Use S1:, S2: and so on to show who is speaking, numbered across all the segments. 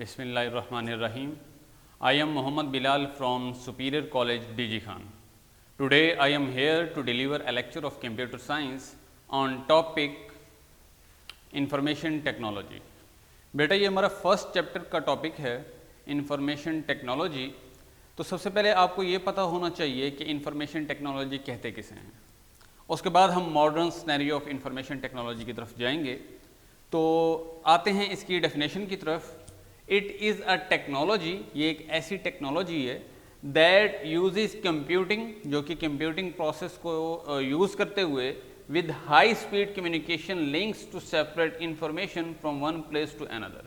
S1: Bismillahirrahmanirrahim. I am Muhammad Bilal from Superior College DG Khan. Today I am here to deliver a lecture of computer science on topic information technology. बेटा ये हमारा first chapter का topic है information technology. तो सबसे पहले आपको ये पता होना चाहिए कि इंफॉर्मेशन टेक्नोलॉजी कहते किसे हैं। उसके बाद हम modern scenario of information technology की तरफ जाएंगे। तो आते हैं इसकी डेफिनेशन की तरफ। इट इज़ अ टेक्नोलॉजी, ये एक ऐसी टेक्नोलॉजी है दैट यूजेस कंप्यूटिंग, जो कि कंप्यूटिंग प्रोसेस को यूज़ करते हुए with high speed communication links to separate information from one place to another।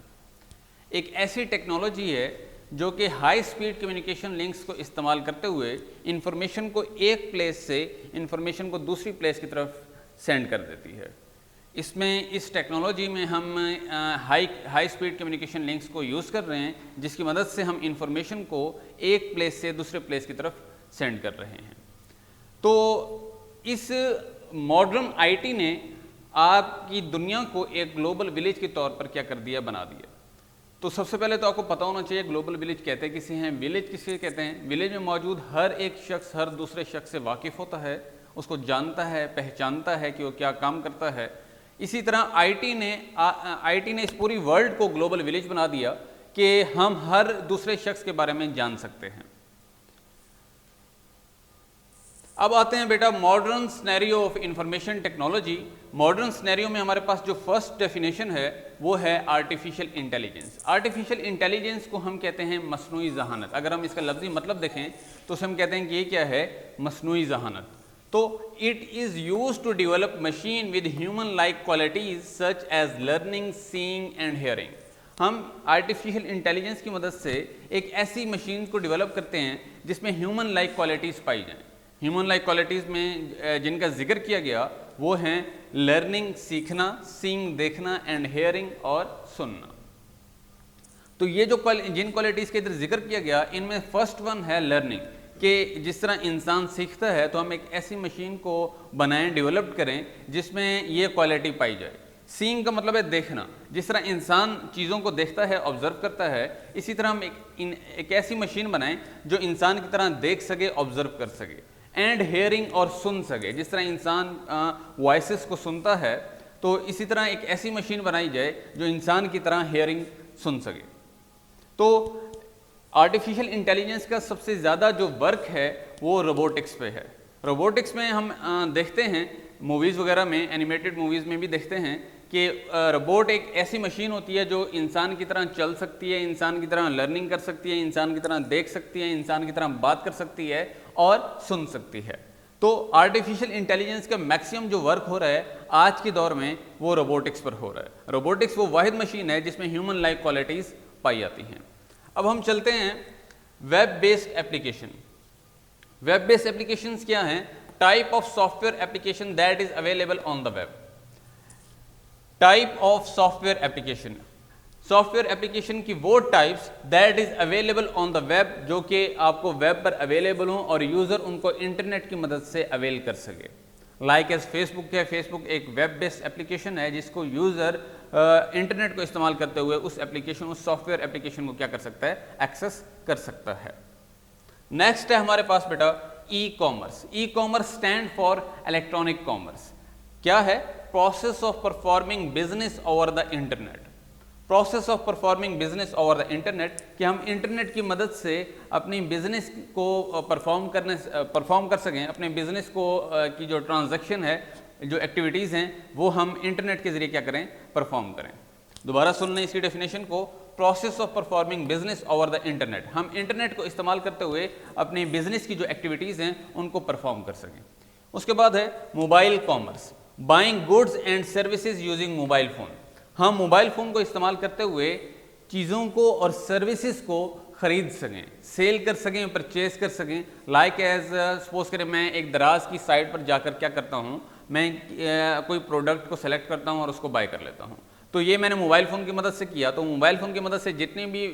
S1: एक ऐसी टेक्नोलॉजी है जो कि हाई स्पीड कम्युनिकेशन लिंक्स को इस्तेमाल करते हुए इंफॉर्मेशन को एक प्लेस से इंफॉर्मेशन को दूसरी प्लेस की तरफ सेंड कर देती है। इसमें इस टेक्नोलॉजी में हम हाई स्पीड कम्युनिकेशन लिंक्स को यूज़ कर रहे हैं, जिसकी मदद से हम इंफॉर्मेशन को एक प्लेस से दूसरे प्लेस की तरफ सेंड कर रहे हैं। तो इस मॉडर्न आईटी ने आपकी दुनिया को एक ग्लोबल विलेज के तौर पर क्या कर दिया, बना दिया। तो सबसे पहले तो आपको पता होना चाहिए ग्लोबल विलेज कहते किसे हैं, विलेज किसे कहते हैं। विलेज में मौजूद हर एक शख्स हर दूसरे शख्स से वाकिफ़ होता है, उसको जानता है, पहचानता है कि वो क्या काम करता है। इसी तरह आईटी ने इस पूरी वर्ल्ड को ग्लोबल विलेज बना दिया कि हम हर दूसरे शख्स के बारे में जान सकते हैं। अब आते हैं बेटा modern scenario of information technology. Modern scenario में हमारे पास जो फर्स्ट डेफिनेशन है वो है आर्टिफिशियल इंटेलिजेंस। आर्टिफिशियल इंटेलिजेंस को हम कहते हैं मसनूई ज़हानत। अगर हम इसका लफ्ज़ी मतलब देखें तो उसे हम कहते हैं कि ये क्या है, मसनूई ज़हानत। तो it is use to develop machine with human like qualities such as learning, seeing and hearing. हम आर्टिफिशियल इंटेलिजेंस की मदद से एक ऐसी मशीन को डेवलप करते हैं जिसमें ह्यूमन लाइक क्वालिटीज़ पाई जाएँ। ह्यूमन लाइक क्वालिटीज़ में जिनका जिक्र किया गया वो हैं लर्निंग, सीखना, सीइंग देखना, एंड हेयरिंग और सुनना। तो ये जो जिन क्वालिटीज़ के इधर जिक्र किया गया इनमें फर्स्ट वन है लर्निंग, कि जिस तरह इंसान सीखता है तो हम एक ऐसी मशीन को बनाएं, डेवलप करें जिसमें ये क्वालिटी पाई जाए। सीइंग का मतलब है देखना, जिस तरह इंसान चीज़ों को देखता है, ऑब्जर्व करता है, इसी तरह हम एक ऐसी मशीन बनाएं जो इंसान की तरह देख सके, ऑब्जर्व कर सके। एंड हेयरिंग और सुन सके, जिस तरह इंसान वॉइसेस को सुनता है तो इसी तरह एक ऐसी मशीन बनाई जाए जो इंसान की तरह हेयरिंग सुन सके। तो आर्टिफिशियल इंटेलिजेंस का सबसे ज़्यादा जो वर्क है वो रोबोटिक्स पे है। रोबोटिक्स में हम देखते हैं मूवीज़ वगैरह में, एनिमेटेड मूवीज़ में भी देखते हैं कि रोबोट एक ऐसी मशीन होती है जो इंसान की तरह चल सकती है, इंसान की तरह लर्निंग कर सकती है, इंसान की तरह देख सकती है, इंसान की तरह बात कर सकती है और सुन सकती है। तो आर्टिफिशियल इंटेलिजेंस का मैक्सिमम जो वर्क हो रहा है आज के दौर में वो रोबोटिक्स पर हो रहा है। रोबोटिक्स वो वाहिद मशीन है जिसमें ह्यूमन लाइक क्वालिटीज़ पाई जाती हैं। अब हम चलते हैं web based application. Web based applications क्या हैं? Type of software application that is available on the web. Type of software application, software application की वो types that is available on the web, जो कि आपको वेब पर अवेलेबल हों और यूज़र उनको इंटरनेट की मदद से अवेल कर सके। लाइक एज फेसबुक है, फेसबुक एक वेब बेस्ड एप्लीकेशन है जिसको यूज़र इंटरनेट को इस्तेमाल करते हुए उस एप्लीकेशन, उस सॉफ्टवेयर एप्लीकेशन को क्या कर सकता है, एक्सेस कर सकता है। नेक्स्ट है हमारे पास बेटा e commerce. E commerce stand for electronic commerce. क्या है? Process of performing business over the internet. Process of performing business over the internet, कि हम इंटरनेट की मदद से अपनी बिजनेस को परफॉर्म कर सकें, अपने बिजनेस को की जो ट्रांजैक्शन है, जो एक्टिविटीज़ हैं वो हम इंटरनेट के ज़रिए क्या करें, परफॉर्म करें। दोबारा सुन लें इसकी डेफिनेशन को, process of performing business over the internet, हम इंटरनेट को इस्तेमाल करते हुए अपनी बिजनेस की जो एक्टिविटीज़ हैं उनको परफॉर्म कर सकें। उसके बाद है mobile commerce, buying goods and services using mobile phone. हम मोबाइल फ़ोन को इस्तेमाल करते हुए चीज़ों को और सर्विसेज को ख़रीद सकें, सेल कर सकें, परचेज कर सकें। लाइक एज सपोज करें मैं एक दराज की साइट पर जाकर क्या करता हूँ, मैं कोई प्रोडक्ट को सेलेक्ट करता हूँ और उसको बाय कर लेता हूँ। तो ये मैंने मोबाइल फ़ोन की मदद से किया। तो मोबाइल फ़ोन की मदद से जितनी भी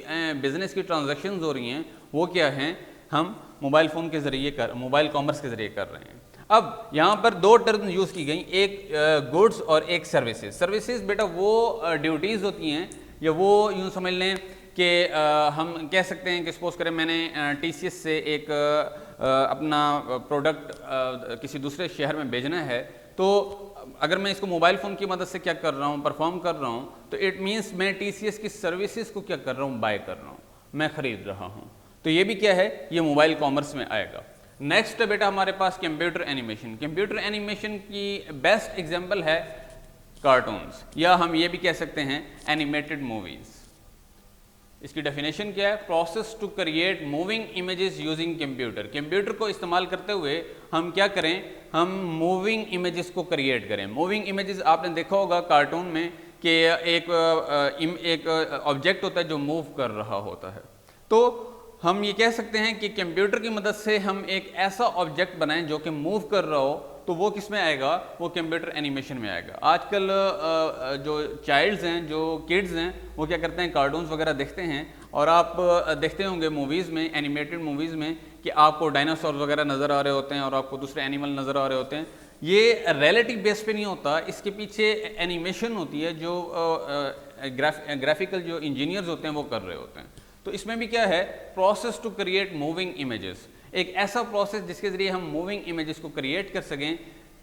S1: बिज़नेस की ट्रांजैक्शंस हो रही हैं वो क्या हैं, हम मोबाइल फ़ोन के ज़रिए मोबाइल कॉमर्स के ज़रिए कर रहे हैं। अब यहाँ पर दो टर्म यूज़ की गई, एक गुड्स और एक सर्विसेज। सर्विसेज बेटा वो ड्यूटीज़ होती हैं या वो यूँ समझ लें कि हम कह सकते हैं कि सपोज करें मैंने TCS से एक अपना प्रोडक्ट किसी दूसरे शहर में भेजना है, तो अगर मैं इसको मोबाइल फ़ोन की मदद से क्या कर रहा हूँ, परफॉर्म कर रहा हूँ, तो इट मीन्स मैं TCS की सर्विसेज को क्या कर रहा हूँ, बाय कर रहा हूँ, मैं खरीद रहा हूँ। तो ये भी क्या है, ये मोबाइल कॉमर्स में आएगा। नेक्स्ट है बेटा हमारे पास कंप्यूटर एनिमेशन। कंप्यूटर एनिमेशन की बेस्ट एग्जांपल है कार्टून्स, या हम ये भी कह सकते हैं एनिमेटेड मूवीज। इसकी डेफिनेशन क्या है, process to create moving images using computer. Computer को इस्तेमाल करते हुए हम क्या करें, हम मूविंग इमेजेस को क्रिएट करें। मूविंग इमेजेस आपने देखा होगा कार्टून में कि एक ऑब्जेक्ट होता है जो मूव कर रहा होता है। तो हम ये कह सकते हैं कि कंप्यूटर की मदद से हम एक ऐसा ऑब्जेक्ट बनाएं जो कि मूव कर रहा हो, तो वो किस में आएगा, वो कंप्यूटर एनिमेशन में आएगा। आजकल जो चाइल्ड्स हैं, जो किड्स हैं, वो क्या करते हैं, कार्टून्स वगैरह देखते हैं, और आप देखते होंगे मूवीज़ में, एनिमेटेड मूवीज़ में, कि आपको डायनासोर वगैरह नज़र आ रहे होते हैं और आपको दूसरे एनिमल नज़र आ रहे होते हैं। ये रिलेटिव बेस पे नहीं होता, इसके पीछे एनिमेशन होती है जो ग्राफिकल जो इंजीनियर्स होते हैं वो कर रहे होते हैं। तो इसमें भी क्या है, process to create moving images, एक ऐसा प्रोसेस जिसके ज़रिए हम मूविंग इमेजेस को क्रिएट कर सकें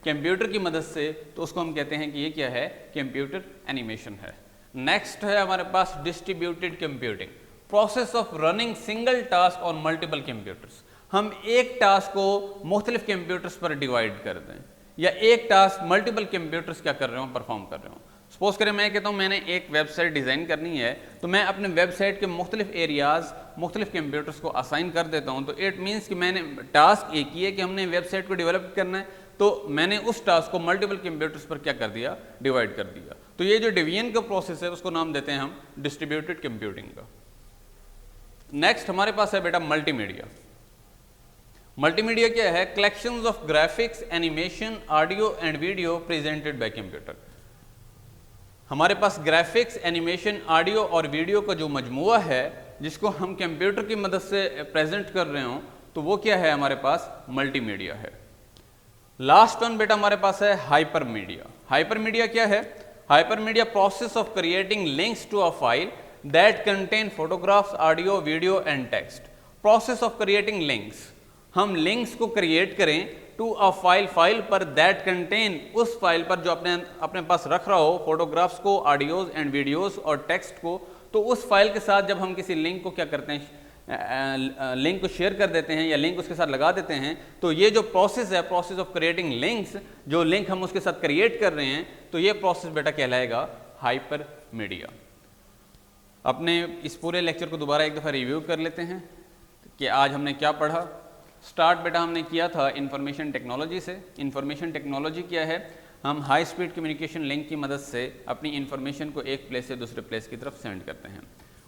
S1: कंप्यूटर की मदद से, तो उसको हम कहते हैं कि ये क्या है, कंप्यूटर एनिमेशन है। नेक्स्ट है हमारे पास distributed computing, process of running single task on multiple computers. हम एक टास्क को मुख्तलिफ कंप्यूटर्स पर डिवाइड कर दें, या एक टास्क मल्टीपल कंप्यूटर्स क्या कर रहे हो, परफॉर्म कर रहे हो। सपोज करें मैं कहता हूँ मैंने एक वेबसाइट डिज़ाइन करनी है, तो मैं अपने वेबसाइट के मुख्तलिफ एरियाज़ मुख्तलिफ कंप्यूटर्स को असाइन कर देता हूँ। तो इट मीन्स कि मैंने टास्क एक ही है कि हमने वेबसाइट को डेवलप करना है, तो मैंने उस टास्क को मल्टीपल कंप्यूटर्स पर क्या कर दिया, डिवाइड कर दिया। तो ये जो डिवीजन का प्रोसेस है उसको नाम देते हैं हम डिस्ट्रीब्यूटेड कंप्यूटिंग का। नेक्स्ट हमारे पास है बेटा मल्टीमीडिया। मल्टीमीडिया क्या है, collections of graphics, animation, audio and video presented by computer. हमारे पास ग्राफिक्स, एनिमेशन, ऑडियो और वीडियो का जो मजमुआ है जिसको हम कंप्यूटर की मदद से प्रेजेंट कर रहे हो, तो वो क्या है, हमारे पास मल्टीमीडिया है। लास्ट वन बेटा हमारे पास है हाइपर मीडिया। हाइपर मीडिया क्या है, hypermedia process of creating links to a file that contain photographs, audio, video and text. Process of creating links, हम लिंक्स को क्रिएट करें टू अ फाइल पर that contain, उस file पर जो अपने पास रख रहा हो, फोटोग्राफ्स को, ऑडियोज एंड वीडियोस और टेक्स्ट को। तो उस फाइल के साथ जब हम किसी लिंक को क्या करते हैं, लिंक को शेयर कर देते हैं या लिंक उसके साथ लगा देते हैं, तो ये जो प्रोसेस है, प्रोसेस ऑफ क्रिएटिंग लिंक्स, जो लिंक हम उसके साथ क्रिएट कर रहे हैं, तो ये प्रोसेस बेटा कहलाएगा हाइपर मीडिया। अपने इस पूरे लेक्चर को दोबारा एक दफ़ा रिव्यू कर लेते हैं कि आज हमने क्या पढ़ा। स्टार्ट बेटा हमने किया था इंफॉर्मेशन टेक्नोलॉजी से। इंफॉर्मेशन टेक्नोलॉजी क्या है, हम हाई स्पीड कम्युनिकेशन लिंक की मदद से अपनी इंफॉर्मेशन को एक प्लेस से दूसरे प्लेस की तरफ सेंड करते हैं।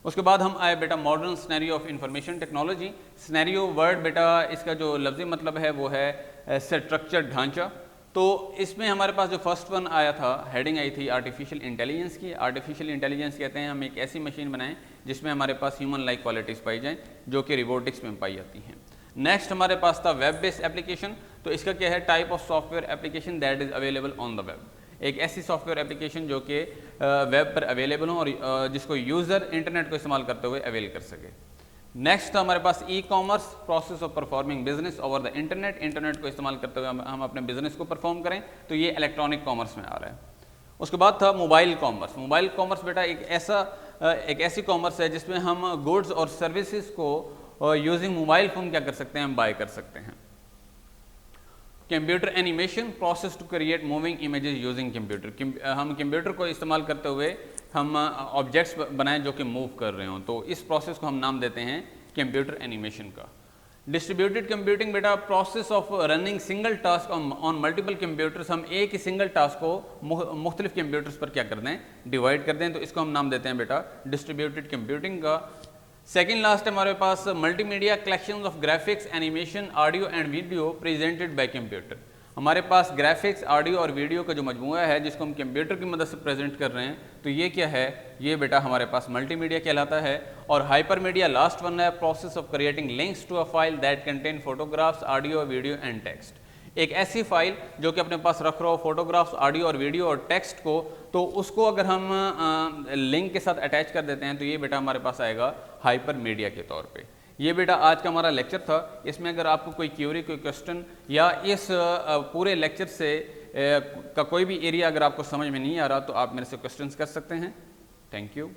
S1: उसके बाद हम आए बेटा modern scenario of information technology. Scenario word बेटा इसका जो लफ्ज़ी मतलब है वो है स्ट्रक्चर्ड ढांचा। तो इसमें हमारे पास जो फर्स्ट वन आया था, हेडिंग आई थी आर्टिफिशियल इंटेलिजेंस की। आर्टिफिशियल इंटेलिजेंस कहते हैं हम एक ऐसी मशीन बनाएं जिसमें हमारे पास ह्यूमन लाइक क्वालिटीज़ पाई जाएँ जो कि रोबोटिक्स में पाई जाती हैं। नेक्स्ट हमारे पास था वेब बेस्ड एप्लीकेशन। तो इसका क्या है, type of software application that is available on the web. एक ऐसी सॉफ्टवेयर एप्लीकेशन जो कि वेब पर अवेलेबल हो और जिसको यूज़र इंटरनेट को इस्तेमाल करते हुए अवेल कर सके। नेक्स्ट था हमारे पास e commerce, process of performing business over the internet. Internet को इस्तेमाल करते हुए हम अपने बिजनेस को परफॉर्म करें, तो ये इलेक्ट्रॉनिक कॉमर्स में आ रहा है। उसके बाद था मोबाइल कॉमर्स। मोबाइल कॉमर्स बेटा एक ऐसी कॉमर्स है जिसमें हम गुड्स और सर्विसेज को यूजिंग मोबाइल फ़ोन क्या कर सकते हैं, हम बाय कर सकते हैं। Computer animation, process to create moving images using computer. हम कंप्यूटर को इस्तेमाल करते हुए हम ऑब्जेक्ट्स बनाएं जो कि मूव कर रहे हों, तो इस प्रोसेस को हम नाम देते हैं कंप्यूटर एनिमेशन का। डिस्ट्रीब्यूटेड कंप्यूटिंग बेटा process of running single task on multiple computers. हम एक ही सिंगल टास्क को मुख्तलिफ कंप्यूटर्स पर क्या कर दें, डिवाइड कर दें, तो इसको हम नाम देते हैं बेटा डिस्ट्रीब्यूटेड कंप्यूटिंग का। सेकेंड लास्ट हमारे पास multimedia, collection of graphics, animation, audio and video presented by computer. हमारे पास ग्राफिक्स, ऑडियो और वीडियो का जो मजमूआ है जिसको हम कंप्यूटर की मदद से प्रेजेंट कर रहे हैं, तो ये क्या है, ये बेटा हमारे पास मल्टीमीडिया कहलाता है। और हाइपर मीडिया लास्ट वन है, process of creating links to a file that contain photographs, audio, video and text. एक ऐसी फाइल जो कि अपने पास रख रहा हो फोटोग्राफ्स, ऑडियो और वीडियो और टेक्स्ट को, तो उसको अगर हम लिंक के साथ अटैच कर देते हैं तो ये बेटा हमारे पास आएगा हाइपर मीडिया के तौर पे। ये बेटा आज का हमारा लेक्चर था। इसमें अगर आपको कोई क्यूरी, कोई क्वेश्चन या इस पूरे लेक्चर से का कोई भी एरिया अगर आपको समझ में नहीं आ रहा तो आप मेरे से क्वेश्चंस कर सकते हैं। Thank you.